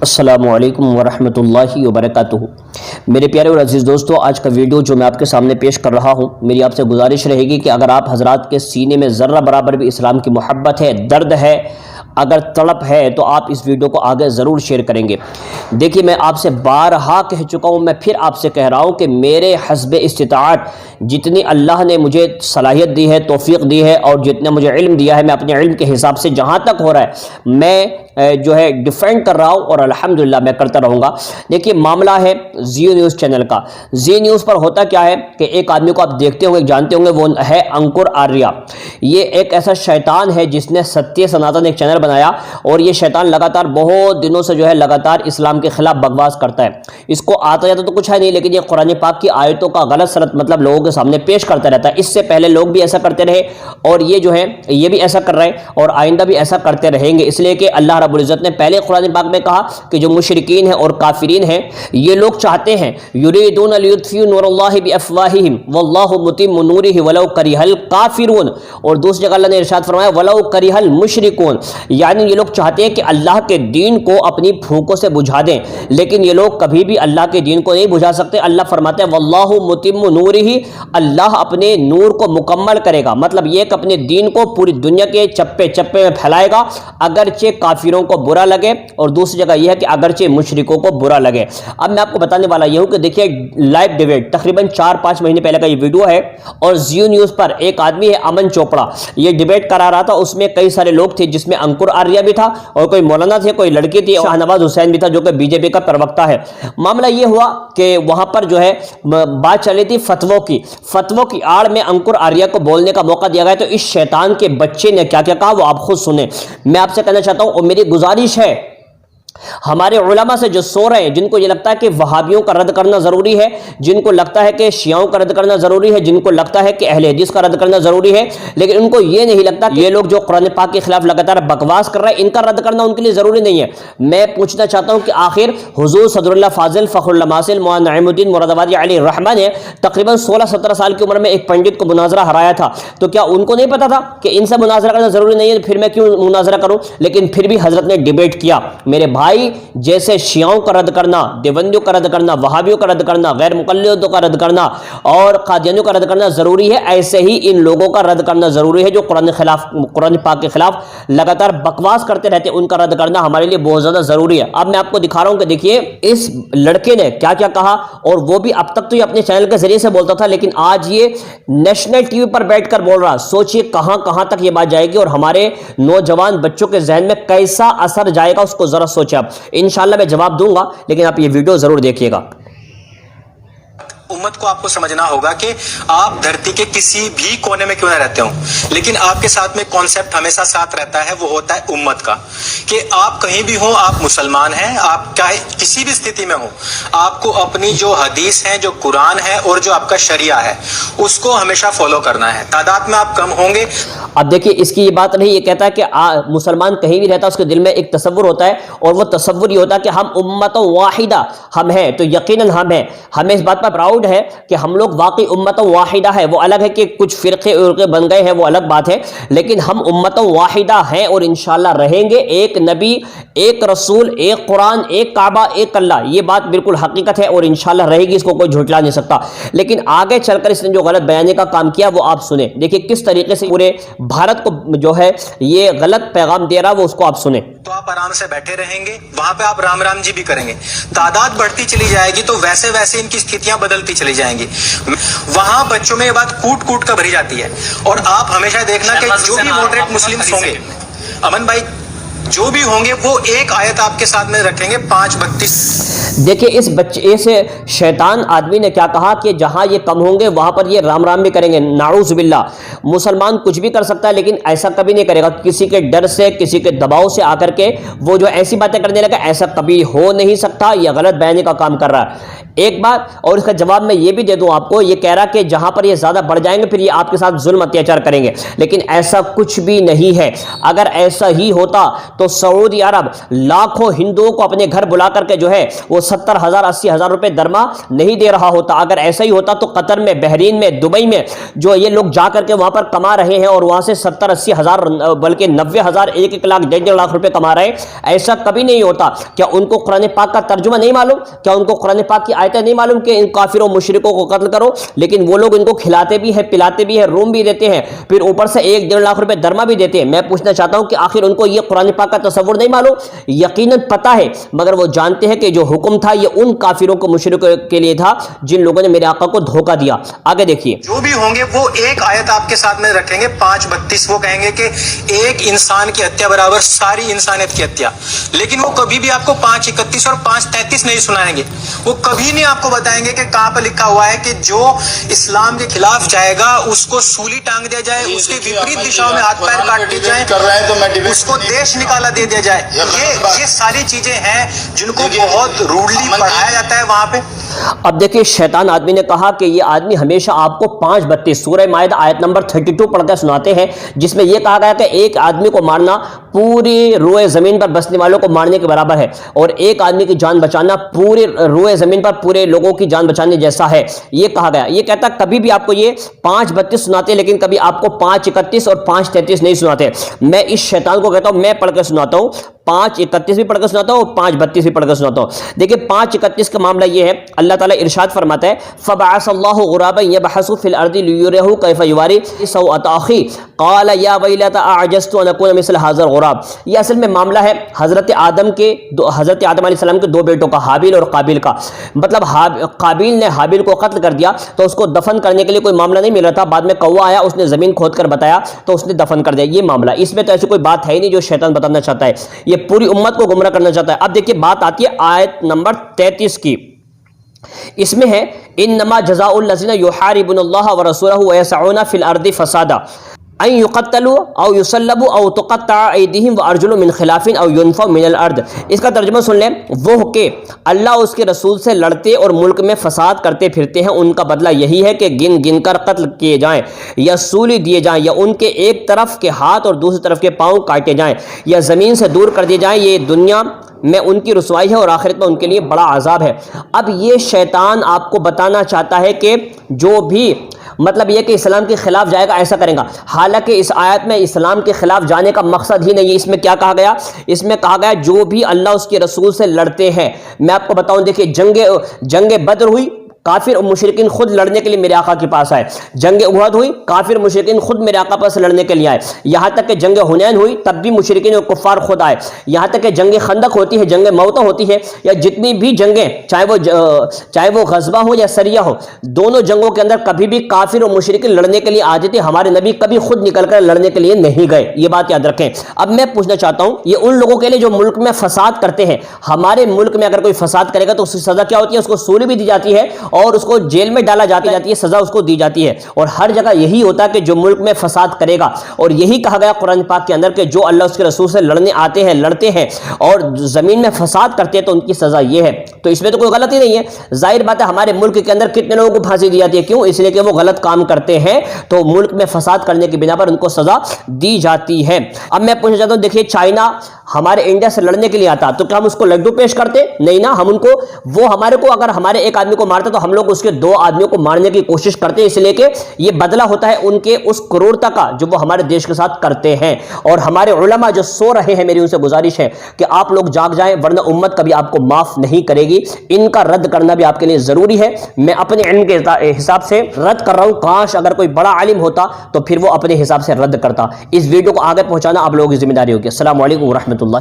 السلام علیکم ورحمۃ اللہ وبرکاتہ۔ میرے پیارے اور عزیز دوستو، آج کا ویڈیو جو میں آپ کے سامنے پیش کر رہا ہوں، میری آپ سے گزارش رہے گی کہ اگر آپ حضرات کے سینے میں ذرہ برابر بھی اسلام کی محبت ہے، درد ہے، اگر تڑپ ہے، تو آپ اس ویڈیو کو آگے ضرور شیئر کریں گے۔ دیکھیے، میں آپ سے بارہا کہہ چکا ہوں، میں پھر آپ سے کہہ رہا ہوں کہ میرے حسب استطاعت جتنی اللہ نے مجھے صلاحیت دی ہے، توفیق دی ہے، اور جتنا مجھے علم دیا ہے، میں اپنے علم کے حساب سے جہاں تک ہو رہا ہے میں جو ہے ڈیفینڈ کر رہا ہوں، اور الحمدللہ میں کرتا رہوں گا۔ دیکھیے، معاملہ ہے زیو نیوز چینل کا۔ زی نیوز پر ہوتا کیا ہے کہ ایک آدمی کو آپ دیکھتے ہوں گے، جانتے ہوں گے، وہ ہے انکر آریہ۔ یہ ایک ایسا شیطان ہے جس نے ستیہ سناتن ایک چینل بنایا، اور یہ شیطان لگاتار بہت دنوں سے جو ہے لگاتار اسلام کے خلاف بکواس کرتا ہے۔ اس کو آتا جاتا تو کچھ ہے نہیں، لیکن یہ قرآن پاک کی آیتوں کا غلط سلط مطلب لوگوں کے سامنے پیش کرتا رہتا ہے۔ اس سے پہلے لوگ بھی ایسا کرتے رہے، اور یہ جو ہے یہ بھی ایسا کر رہے ہیں، اور آئندہ بھی ایسا کرتے رہیں گے، اس لیے کہ اللہ رب العزت نے پہلے قرآن پاک میں کہا کہ جو مشرکین ہیں اور کافرین ہیں، یہ لوگ چاہتے ہیں یریدون لیطفئوا نور اللہ بافواہہم واللہ متم نورہ ولو کرہ الکافرون، اور دوسری جگہ اللہ نے ارشاد فرمایا ولو کرہ المشرکون، یعنی یہ لوگ چاہتے ہیں کہ اللہ کے دین کو اپنی پھونکوں سے بجھا دیں، لیکن یہ لوگ کبھی بھی اللہ کے دین کو نہیں بجھا سکتے۔ اللہ فرماتے ہیں واللہ متم نورہ، اللہ اپنے نور کو مکمل کرے گا، مطلب یہ کہ اپنے دین کو پوری دنیا کے چپے چپے میں پھیلائے گا، اگرچہ کافروں کو برا لگے، اور دوسری جگہ یہ ہے کہ اگرچہ مشرکوں کو برا لگے۔ اب میں آپ کو بتانے والا یہ ہوں کہ دیکھیے، لائیو ڈیبیٹ تقریباً 4-5 مہینے پہلے کا یہ ویڈیو ہے، اور زیو نیوز پر ایک آدمی ہے امن چوپڑا، یہ ڈیبیٹ کرا رہا تھا۔ اس میں کئی سارے لوگ تھے، جس میں انکر آریہ بھی تھا، اور کوئی مولانا تھے، کوئی لڑکی تھی، شاہنواز حسین بھی تھا جو کہ بی جے پی کا پروکتا ہے۔ معاملہ یہ ہوا کہ وہاں پر جو ہے بات چلی تھی فتووں کی آڑ میں انکر آریہ کو بولنے کا موقع دیا گیا، تو اس شیطان کے بچے نے کیا کیا کہا وہ آپ خود سنیں۔ میں آپ سے کہنا چاہتا ہوں، اور میری گزارش ہے ہمارے علماء سے جو سو رہے ہیں، جن کو یہ لگتا ہے کہ وہابیوں کا رد کرنا ضروری ہے، جن کو لگتا ہے کہ شیعوں کا رد کرنا ضروری ہے، جن کو لگتا ہے کہ اہل حدیث کا رد کرنا ضروری ہے، لیکن ان کو یہ نہیں لگتا کہ یہ لوگ جو قرآن پاک کے خلاف لگاتار بکواس کر رہے ہیں، ان کا رد کرنا ان کے لیے ضروری نہیں ہے۔ میں پوچھنا چاہتا ہوں کہ آخر حضور صدر اللہ فاضل فخر اللہ ماسل مولانا نعیم الدین مرادآبادی علیہ الرحمہ نے تقریباً 16-17 سال کی عمر میں ایک پنڈت کو مناظرہ ہرایا تھا، تو کیا ان کو نہیں پتا تھا کہ ان سے مناظرہ کرنا ضروری نہیں ہے؟ پھر میں کیوں مناظرہ کروں؟ لیکن پھر بھی حضرت نے ڈیبیٹ کیا۔ میرے بھائی، جیسے شیعوں کا رد کرنا، دیوبندیوں کا رد کرنا، وہابیوں کا رد کرنا، غیر مقلدوں کا رد کرنا، اور قادیانیوں کا رد کرنا ضروری ہے، ایسے ہی ان لوگوں کا رد کرنا ضروری ہے جو قرآن پاک کے خلاف لگاتار بکواس کرتے رہتے ہیں، ان کا رد کرنا ہمارے لیے بہت زیادہ ضروری ہے۔ اب میں آپ کو دکھا رہا ہوں کہ دیکھیے اس لڑکے نے کیا کیا کہا، اور وہ بھی اب تک تو یہ اپنے چینل کے ذریعے سے بولتا تھا، لیکن آج یہ نیشنل ٹی وی پر بیٹھ کر بول رہا۔ سوچئے کہاں کہاں تک یہ بات جائے گی، اور ہمارے نوجوان بچوں کے ذہن میں کیسا اثر جائے گا، اس کو ذرا سوچیں۔ اب انشاءاللہ میں جواب دوں گا، لیکن آپ یہ ویڈیو ضرور دیکھیے گا۔ امت کو آپ کو سمجھنا ہوگا کہ آپ دھرتی کے کسی بھی کونے میں کیوں نہ رہتے ہوں، لیکن آپ کے ساتھ میں کانسیپٹ ہمیشہ ساتھ رہتا ہے، وہ ہوتا ہے امت کا، کہ آپ کہیں بھی ہوں، آپ مسلمان ہیں، آپ چاہے کسی بھی استھتی میں ہوں، آپ کو اپنی جو حدیث ہے، جو قرآن ہے، اور جو آپ کا شریعہ ہے، اس کو ہمیشہ فالو کرنا ہے۔ تعداد میں آپ کم ہوں گے۔ اب دیکھیے، اس کی یہ بات نہیں، یہ کہتا ہے کہ مسلمان کہیں بھی رہتا ہے، اس کے دل میں ایک تصور ہوتا ہے، اور وہ تصور یہ ہوتا ہے کہ ہم امت واحدہ ہم ہیں، تو یقیناً ہم ہیں، ہمیں اس بات پر پراؤڈ ہے کہ ہم لوگ واقعی امت واحدہ ہے۔ وہ الگ ہے کہ کچھ فرقے بن گئے ہیں، وہ الگ بات ہے، لیکن ہم امت واحدہ ہیں، اور انشاءاللہ رہیں گے۔ ایک نبی، ایک رسول، ایک قرآن، ایک کعبہ، ایک اللہ، یہ بات بالکل حقیقت ہے، اور انشاءاللہ رہے گی، اس کو کوئی جھٹلا نہیں سکتا۔ لیکن آگے چل کر اس نے جو غلط بیانی کا کام کیا وہ آپ سنیں۔ دیکھیے کس طریقے سے پورے بھارت کو جو ہے یہ غلط پیغام دے رہا، وہ اس کو آپ سنیں۔ تو آپ آرام سے بیٹھے رہیں گے، وہاں پہ آپ رام رام جی بھی کریں گے، تعداد بڑھتی چلی جائے گی، تو ویسے ویسے ان کی استھتیاں بدلتی چلی جائیں گی۔ وہاں بچوں میں یہ بات کوٹ کوٹ کر بھری جاتی ہے، اور آپ ہمیشہ دیکھنا کہ جو بھی ماڈریٹ مسلمز ہوں گے، امن بھائی، جو بھی ہوں گے، وہ ایک آیت آپ کے ساتھ میں رکھیں گے، 5:32۔ دیکھیں اس شیطان آدمی نے کیا کہا کہ جہاں یہ کم ہوں گے وہاں پر یہ رام رام بھی کریں گے۔ نعوذ باللہ، مسلمان کچھ بھی کر سکتا ہے، لیکن ایسا کبھی نہیں کرے گا کسی کے ڈر سے، کسی کے دباؤ سے آ کر کے وہ جو ایسی باتیں کرنے لگا، ایسا کبھی ہو نہیں سکتا۔ یہ غلط بیانی کا کام کر رہا ہے۔ ایک بات اور اس کا جواب میں یہ بھی دے دوں آپ کو، یہ کہہ رہا کہ جہاں پر یہ زیادہ بڑھ جائیں گے پھر یہ آپ کے ساتھ ظلم اتیاچار کریں گے، لیکن ایسا کچھ بھی نہیں ہے۔ اگر ایسا ہی ہوتا تو سعودی عرب لاکھوں ہندوؤں کو اپنے گھر بلا کر کے جو ہے وہ 70,000 80,000 روپے درما نہیں دے رہا ہوتا. اگر ایسا ہی ہوتا تو قطر میں، بحرین میں، دبئی میں جو یہ لوگ جا کر کے وہاں پر کما رہے ہیں اور وہاں سے 70-80,000 بلکہ 90,000 1 لاکھ 1.5 لاکھ روپے کما رہے ہیں، ایسا کبھی نہیں ہوتا. کیا ان کو قرآن پاک کا ترجمہ نہیں معلوم؟ کیا ان کو قرآن پاک کی آیتیں نہیں معلوم کہ ان کافروں مشرکوں کو قتل کرو؟ لیکن وہ لوگ ان کو کھلاتے بھی ہیں، پلاتے بھی ہیں، روم بھی دیتے ہیں، پھر اوپر سے 1-1.5 لاکھ روپے درما بھی دیتے ہیں. میں پوچھنا چاہتا ہوں کہ آخر ان کو یہ قرآن پاک کا تصور نہیں معلوم؟ یقیناً پتہ ہے، مگر وہ جانتے ہیں کہ جو حکم تھا یہ ان کافروں کو مشرکوں کے لیے تھا جن لوگوں نے میرے آقا کو دھوکہ دیا. آگے دیکھیے. جو بھی ہوں گے وہ ایک آیت آپ کے ساتھ میں رکھیں گے 5:32. وہ کہیں گے کہ ایک انسان کی ہتیا برابر ساری انسانیت کی ہتیا. لیکن وہ کبھی بھی آپ کو 5:31 اور 5:33 نہیں سنائیں گے. وہ کبھی نہیں آپ کو بتائیں گے کہ کہاں پر لکھا ہوا ہے کہ جو اسلام کے خلاف جائے گا اس کو سولی ٹانگ دیا جائے، اس کے وپریت دشاؤں میں ہاتھ پیر کاٹ دیے جائیں، اس کو دیش نکالا دے دیا جائے. یہ ساری چیزیں ہیں جن کو بہت روڈلی پڑھایا جاتا ہے وہاں پہ. اب دیکھیں، شیطان آدمی نے کہا کہ یہ آدمی ہمیشہ آپ کو 5:32 سورہ مائدہ آیت نمبر 32 پڑھ کر سناتے ہیں، جس میں یہ کہا گیا کہ ایک آدمی کو مارنا پوری روئے زمین پر بسنے والوں کو مارنے کے برابر ہے، اور ایک آدمی کی جان بچانا پورے روئے زمین پر پورے لوگوں کی جان بچانے جیسا ہے. یہ کہا گیا. یہ کہتا کبھی بھی آپ کو یہ 5:32 سناتے، لیکن کبھی آپ کو 5:31 اور 5:33 نہیں سناتے. میں اس شیطان کو کہتا ہوں میں پڑھ کے سناتا ہوں، 5:31 بھی پڑھ کے سناتا ہوں اور 5:32 بھی پڑھ کے سناتا ہوں. دیکھیں 5:31 کا معاملہ یہ ہے، اللہ تعالیٰ ارشاد فرماتا ہے فَبَعَثَ اللَّهُ غُرَابًا يَبْحَثُ فِي الْأَرْضِ لِيُرِيَهُ كَيْفَ يُوَارِي سَوْءَةَ أَخِيهِ قَالَ يَا وَيْلَتَى أَعْجَزْتُ أَنْ أَكُونَ مِثْلَ هَذَا الْغُرَابِ. یہ اصل میں معاملہ ہے حضرت آدم علیہ السلام کے 2 بیٹوں کا، حابیل اور قابیل کا. مطلب قابیل نے حابیل کو قتل کر دیا تو اس کو دفن کرنے کے لیے کوئی معاملہ نہیں مل رہا تھا. بعد میں کوا آیا، اس نے زمین کھود کر بتایا تو اس نے دفن کر دیا. یہ معاملہ، اس میں تو ایسی کوئی بات ہے ہی نہیں جو شیطان بتانا چاہتا ہے. یہ پوری امت کو گمراہ کرنا چاہتا ہے. اب دیکھیے بات آتی ہے آیت نمبر 33 کی. اس میں ہے انما جزاء الذین یحاربون اللہ ورسولہ ویسعون فی الارض فسادا ان یقتلوا او یصلبوا او تقطع ایدیہم وارجلهم من خلاف او ينفوا من الارض. اس کا ترجمہ سن لیں، وہ کہ اللہ اس کے رسول سے لڑتے اور ملک میں فساد کرتے پھرتے ہیں، ان کا بدلہ یہی ہے کہ گن گن کر قتل کیے جائیں یا سولی دیے جائیں یا ان کے ایک طرف کے ہاتھ اور دوسری طرف کے پاؤں کاٹے جائیں یا زمین سے دور کر دیے جائیں. یہ دنیا میں ان کی رسوائی ہے اور آخرت میں ان کے لیے بڑا عذاب ہے. اب یہ شیطان آپ کو بتانا چاہتا ہے کہ جو بھی مطلب یہ کہ اسلام کے خلاف جائے گا ایسا کرے گا. حالانکہ اس آیت میں اسلام کے خلاف جانے کا مقصد ہی نہیں ہے. اس میں کیا کہا گیا؟ اس میں کہا گیا جو بھی اللہ اس کے رسول سے لڑتے ہیں. میں آپ کو بتاؤں، دیکھیں جنگ بدر ہوئی، کافر اور مشرکین خود لڑنے کے لیے میرے آقا کے پاس آئے. جنگ احد ہوئی، کافر مشرکین خود میرے آقا پاس لڑنے کے لیے آئے. یہاں تک کہ جنگ حنین ہوئی تب بھی مشرکین اور کفار خود آئے. یہاں تک کہ جنگ خندق ہوتی ہے، جنگ موتا ہوتی ہے، یا جتنی بھی جنگیں چاہے وہ غزوہ ہو یا سریہ ہو، دونوں جنگوں کے اندر کبھی بھی کافر اور مشرکین لڑنے کے لیے آتے تھے. ہمارے نبی کبھی خود نکل کر لڑنے کے لیے نہیں گئے. یہ بات یاد رکھیں. اب میں پوچھنا چاہتا ہوں، یہ ان لوگوں کے لیے جو ملک میں فساد کرتے ہیں. ہمارے ملک میں اگر کوئی فساد کرے گا تو اس کی سزا کیا ہوتی ہے؟ اس کو سولی بھی دی جاتی ہے اور اس کو جیل میں ڈالا جاتی ہے، سزا اس کو دی جاتی ہے. اور ہر جگہ یہی ہوتا ہے کہ جو ملک میں فساد کرے گا، اور یہی کہا گیا قرآن پاک کے اندر کہ جو اللہ اس کے رسول سے لڑنے آتے ہیں، لڑتے ہیں اور زمین میں فساد کرتے ہیں تو ان کی سزا یہ ہے. تو اس میں تو کوئی غلطی نہیں ہے. ظاہر بات ہے ہمارے ملک کے اندر کتنے لوگوں کو پھانسی دی جاتی ہے. کیوں؟ اس لیے کہ وہ غلط کام کرتے ہیں تو ملک میں فساد کرنے کی بنا پر ان کو سزا دی جاتی ہے. اب میں پوچھنا چاہتا ہوں، دیکھیے چائنا ہمارے انڈیا سے لڑنے کے لیے آتا تو کیا ہم اس کو لڈو پیش کرتے؟ نہیں نا. ہم ان کو، وہ ہمارے کو اگر ہمارے ایک آدمی کو مارتا تو ہم لوگ اس کے 2 آدمیوں کو مارنے کی کوشش کرتے ہیں، اس لیے کہ یہ بدلہ ہوتا ہے ان کے اس کرورتا کا جو وہ ہمارے دیش کے ساتھ کرتے ہیں. اور ہمارے علماء جو سو رہے ہیں، میری ان سے گزارش ہے کہ آپ لوگ جاگ جائیں، ورنہ امت کبھی آپ کو معاف نہیں کرے گی. ان کا رد کرنا بھی آپ کے لیے ضروری ہے. میں اپنے علم کے حساب سے رد کر رہا ہوں. کاش اگر کوئی بڑا عالم ہوتا تو پھر وہ اپنے حساب سے رد کرتا. اس ویڈیو کو آگے پہنچانا آپ لوگوں کی ذمہ داری ہوگی. السلام علیکم ورحمۃ اللہ.